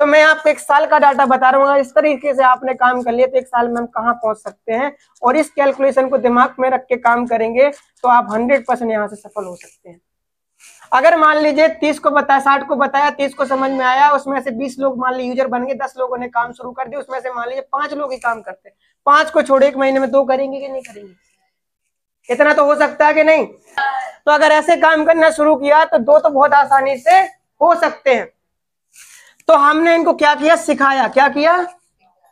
तो मैं आपको एक साल का डाटा बता रहा हूँ, इस तरीके से आपने काम कर लिया तो एक साल में हम कहाँ पहुंच सकते हैं, और इस कैलकुलेशन को दिमाग में रख के काम करेंगे तो आप 100% यहाँ से सफल हो सकते हैं। अगर मान लीजिए 30 को बताया, 60 को बताया, 30 को समझ में आया, उसमें से 20 लोग मान लीजिए यूजर बन गए, 10 लोगों ने काम शुरू कर दिया, उसमें से मान लीजिए 5 लोग ही काम करते हैं, 5 को छोड़े एक महीने में 2 करेंगे कि नहीं करेंगे? इतना तो हो सकता है कि नहीं? तो अगर ऐसे काम करना शुरू किया तो 2 तो बहुत आसानी से हो सकते हैं। तो हमने इनको क्या किया, सिखाया। क्या किया?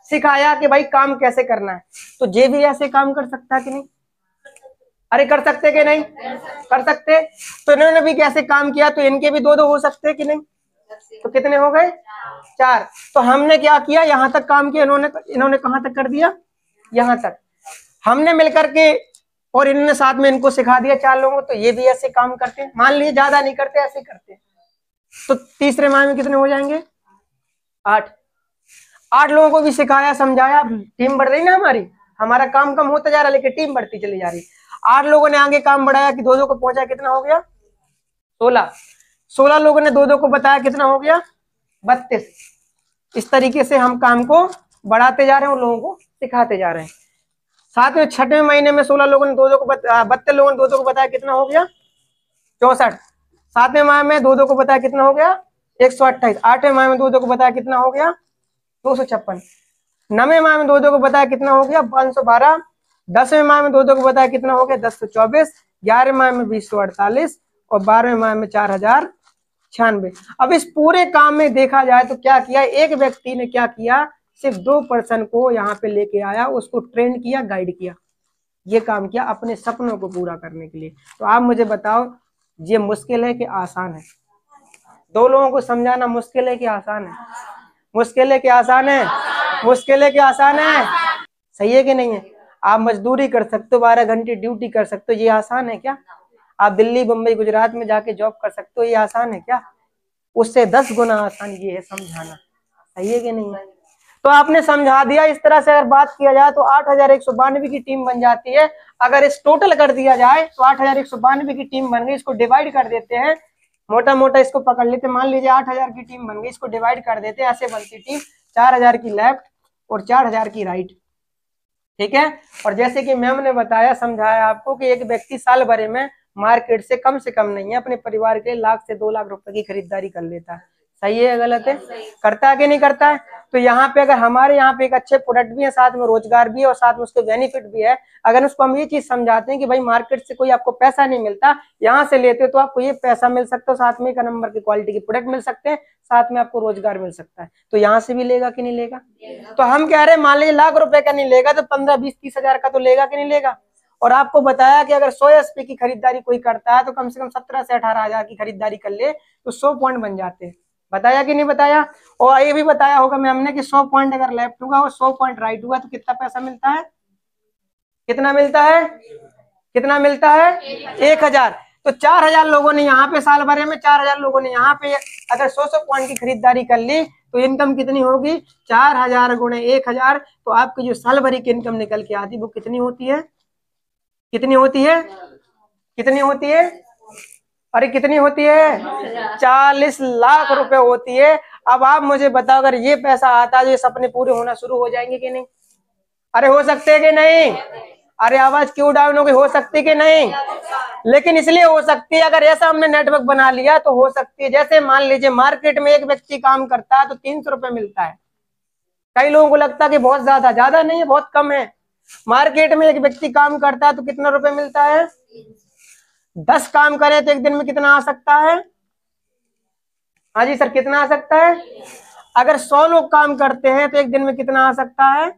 सिखाया कि भाई काम कैसे करना है। तो ये भी ऐसे काम कर सकता है कि नहीं? अरे कर सकते कि नहीं? कर सकते। तो इन्होंने भी कैसे काम किया, तो इनके भी 2-2 हो सकते कि नहीं? तो कितने हो गए? 4। तो हमने क्या किया, यहां तक काम किया, इन्होंने कहां तक कर दिया? यहां तक। हमने मिलकर के और इन्होंने साथ में इनको सिखा दिया 4 लोगों, तो ये भी ऐसे काम करते हैं। मान लीजिए ज्यादा नहीं करते, ऐसे करते हैं, तो तीसरे माह में कितने हो जाएंगे? 8। 8 लोगों को भी सिखाया, समझाया, टीम बढ़ रही ना हमारी, हमारा काम कम होता जा रहा है लेकिन टीम बढ़ती चली जा रही। 8 लोगों ने आगे काम बढ़ाया कि 2-2 को पहुंचा, कितना हो गया? 16। 16 लोगों ने 2-2 को बताया, कितना हो गया? 32। इस तरीके से हम काम को बढ़ाते जा रहे हैं और लोगों को सिखाते जा रहे हैं। साथ में 6वें महीने में 16 लोगों ने 2-2 को 32 लोगों ने 2-2 को बताया, कितना हो गया? 64। 7वें माह में 2-2 को बताया, कितना हो गया? 128। 8वें माह में 2-2 को बताया, कितना हो गया? 256। 9वें माह में 2-2 को बताया, कितना हो गया? 512। 10वें माह में 2-2 को बताया, कितना हो गया? 1024। 11वें माह में 2048 और 12वें माह में 4096। अब इस पूरे काम में देखा जाए तो क्या किया, एक व्यक्ति ने क्या किया, सिर्फ 2 पर्सन को यहाँ पे लेके आया, उसको ट्रेन किया, गाइड किया, ये काम किया अपने सपनों को पूरा करने के लिए। तो आप मुझे बताओ, ये मुश्किल है कि आसान है? 2 लोगों को समझाना मुश्किल है कि आसान है? मुश्किल है कि आसान है? मुश्किल है कि आसान है? सही है कि नहीं है? आप मजदूरी कर सकते हो, 12 घंटे ड्यूटी कर सकते हो, ये आसान है क्या? आप दिल्ली, मुंबई, गुजरात में जाके जॉब कर सकते हो, ये आसान है क्या? उससे 10 गुना आसान ये है समझाना। सही है कि नहीं है? तो आपने समझा दिया। इस तरह से अगर बात किया जाए तो 8192 की टीम बन जाती है। अगर इस टोटल कर दिया जाए तो 8192 की टीम बन गई। इसको डिवाइड कर देते हैं, मोटा मोटा इसको पकड़ लेते हैं। मान लीजिए 8000 की टीम बन गई, इसको डिवाइड कर देते हैं, ऐसे बनती टीम 4000 की लेफ्ट और 4000 की राइट। ठीक है। और जैसे कि मैम ने बताया, समझाया आपको कि एक व्यक्ति साल भर में मार्केट से कम नहीं है, अपने परिवार के 1 लाख से 2 लाख रुपए की खरीदारी कर लेता है। सही है गलत है? करता है कि नहीं करता है? तो यहाँ पे अगर हमारे यहाँ पे एक अच्छे प्रोडक्ट भी है, साथ में रोजगार भी है और साथ में उसके बेनिफिट भी है, अगर उसको हम ये चीज समझाते हैं कि भाई मार्केट से कोई आपको पैसा नहीं मिलता, यहाँ से लेते हो तो आपको ये पैसा मिल सकता है, साथ में 1 नंबर की क्वालिटी के प्रोडक्ट मिल सकते हैं, साथ में आपको रोजगार मिल सकता है, तो यहाँ से भी लेगा कि नहीं लेगा? तो हम कह रहे हैं मान लीजिए 1 लाख रुपए का नहीं लेगा तो 15, 20, 30 हजार का तो लेगा कि नहीं लेगा? और आपको बताया कि अगर 100 एसपी की खरीदारी कोई करता है तो कम से कम 17 से 18 हजार की खरीदारी कर ले तो 100 पॉइंट बन जाते हैं। बताया कि नहीं बताया? और ये भी बताया होगा मैम ने कि 100 पॉइंट अगर लेफ्ट हुआ और 100 पॉइंट राइट हुआ तो कितना पैसा मिलता है? कितना मिलता है? कितना मिलता है? 1000। तो 4000 लोगों ने यहाँ पे साल भर में 4000 लोगों ने यहाँ पे अगर 100 पॉइंट की खरीदारी कर ली तो इनकम कितनी होगी? 4000 गुणे 1000। तो आपकी जो साल भरी की इनकम निकल के आती वो कितनी होती है? कितनी होती है? कितनी होती है? अरे कितनी होती है? 40 लाख रुपए होती है। अब आप मुझे बताओ, अगर ये पैसा आता है तो ये सपने पूरे होना शुरू हो जाएंगे कि नहीं? अरे हो सकते हैं कि नहीं? अरे आवाज क्यों डाउन हो गई? हो सकती कि नहीं? लेकिन इसलिए हो सकती है, अगर ऐसा हमने नेटवर्क बना लिया तो हो सकती है। जैसे मान लीजिए मार्केट में एक व्यक्ति काम करता है तो 300 रुपए मिलता है। कई लोगों को लगता है कि बहुत ज्यादा नहीं है, बहुत कम है। मार्केट में एक व्यक्ति काम करता है तो कितना रुपए मिलता है? 10 काम करे तो एक दिन में कितना आ सकता है? हाँ जी सर, कितना आ सकता है? अगर 100 लोग काम करते हैं तो एक दिन में कितना आ सकता है?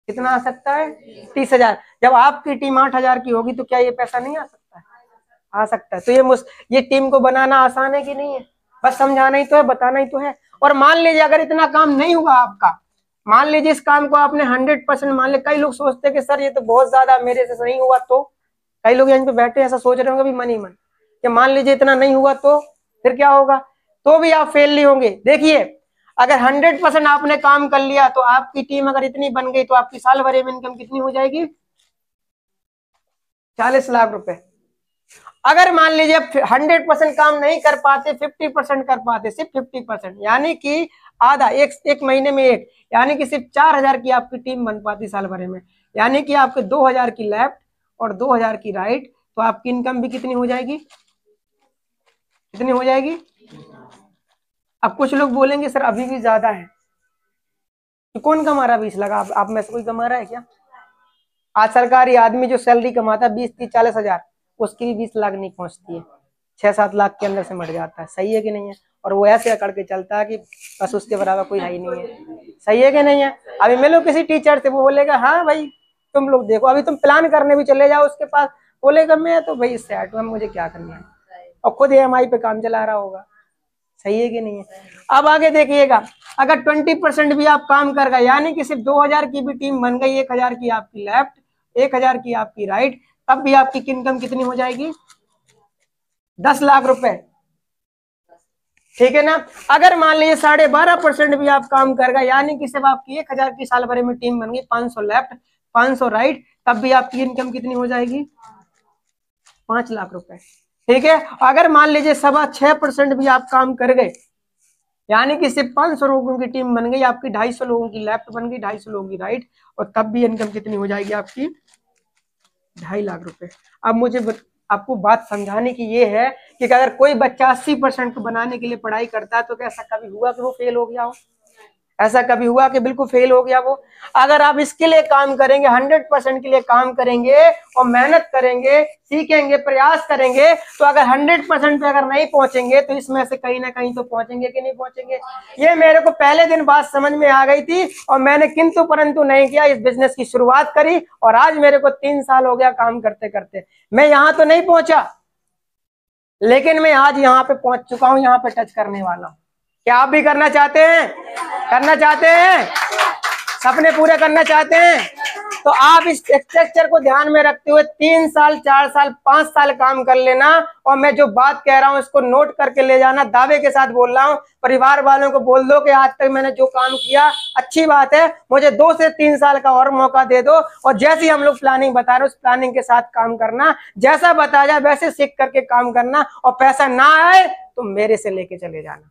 कितना आ सकता है? 30,000। जब आपकी टीम 8000 की होगी तो क्या ये पैसा नहीं आ सकता है? आ सकता है। तो ये टीम को बनाना आसान है कि नहीं है? बस समझाना ही तो है, बताना ही तो है। और मान लीजिए अगर इतना काम नहीं हुआ आपका, मान लीजिए इस काम को आपने 100% मान लिया। कई लोग सोचते हैं कि सर ये तो बहुत ज्यादा मेरे से नहीं हुआ, तो कई लोग यहाँ पे बैठे ऐसा सोच रहे होंगे भी मन ही मन कि मान लीजिए इतना नहीं हुआ तो फिर क्या होगा, तो भी आप फेल नहीं होंगे। देखिए अगर 100% आपने काम कर लिया तो आपकी टीम अगर इतनी बन गई तो आपकी साल भर में इनकम कितनी हो जाएगी? 40 लाख रुपए। अगर मान लीजिए 100% काम नहीं कर पाते, 50% कर पाते, सिर्फ 50%, यानी कि आधा, एक महीने में एक, यानी कि सिर्फ 4000 की आपकी टीम बन पाती साल भर में, यानी कि आपके 2000 की लेफ्ट और 2000 की राइट, तो आपकी इनकम भी कितनी हो जाएगी, कितनी हो जाएगी। अब कुछ लोग बोलेंगे सर अभी भी ज्यादा है, तो कौन कमा रहा है 20 लाख? आप में से कोई कमा रहा है क्या? आज सरकारी आदमी जो सैलरी कमाता है 20-30-40 हजार, उसकी भी 20 लाख नहीं पहुंचती है, 6-7 लाख के अंदर से मर जाता है। सही है कि नहीं है? और वो ऐसे अकड़ के चलता है कि बस उसके बराबर कोई है ही नहीं है। सही है कि नहीं है? अभी मिलो किसी टीचर से, वो बोलेगा हाँ भाई तुम लोग देखो, अभी तुम प्लान करने भी चले जाओ उसके पास, बोलेगा मैं तो भाई सेट हूँ, मुझे क्या करना है, और खुद EMI पे काम चला रहा होगा। सही है कि नहीं है? अब आगे देखिएगा, अगर 20% भी आप काम कर गए, यानी कि सिर्फ 2000 की भी टीम बन गई, 1000 की आपकी लेफ्ट, 1000 की आपकी राइट, तब भी आपकी इनकम कितनी हो जाएगी, 10 लाख रुपए। ठीक है ना? अगर मान लीजिए 12.5% भी आप काम कर गए, यानी कि सिर्फ आपकी 1000 की साल भर में टीम बन गई, 500 लेफ्ट 500 राइट, तब भी आपकी इनकम कितनी हो जाएगी, 5 लाख रुपए। ठीक है? अगर मान लीजिए 6.25% भी आप काम कर गए, यानी कि सिर्फ 500 लोगों की टीम बन गई, आपकी 250 लोगों की लेफ्ट बन गई, 250 लोगों की राइट, और तब भी इनकम कितनी हो जाएगी आपकी, 2.5 लाख रुपए। अब मुझे आपको बात समझाने की ये है कि अगर कोई बच्चा 80% को बनाने के लिए पढ़ाई करता है, तो क्या ऐसा कभी हुआ कि वो फेल हो गया हो? ऐसा कभी हुआ कि बिल्कुल फेल हो गया वो? अगर आप इसके लिए काम करेंगे, 100% के लिए काम करेंगे और मेहनत करेंगे, सीखेंगे, प्रयास करेंगे, तो अगर 100% पे अगर नहीं पहुंचेंगे, तो इसमें से कहीं ना कहीं तो पहुंचेंगे कि नहीं पहुंचेंगे। ये मेरे को पहले दिन बात समझ में आ गई थी, और मैंने किंतु परंतु नहीं किया, इस बिजनेस की शुरुआत करी, और आज मेरे को 3 साल हो गया काम करते करते। मैं यहां तो नहीं पहुंचा, लेकिन मैं आज यहाँ पे पहुंच चुका हूं, यहाँ पे टच करने वाला हूं। क्या आप भी करना चाहते हैं? करना चाहते हैं? सपने पूरे करना चाहते हैं? तो आप इस स्ट्रक्चर को ध्यान में रखते हुए 3 साल 4 साल 5 साल काम कर लेना, और मैं जो बात कह रहा हूं इसको नोट करके ले जाना। दावे के साथ बोल रहा हूं, परिवार वालों को बोल दो कि आज तक मैंने जो काम किया अच्छी बात है, मुझे 2 से 3 साल का और मौका दे दो, और जैसी हम लोग प्लानिंग बता रहे हैं उस प्लानिंग के साथ काम करना, जैसा बताया जाए वैसे सीख करके काम करना, और पैसा ना आए तो मेरे से लेके चले जाना।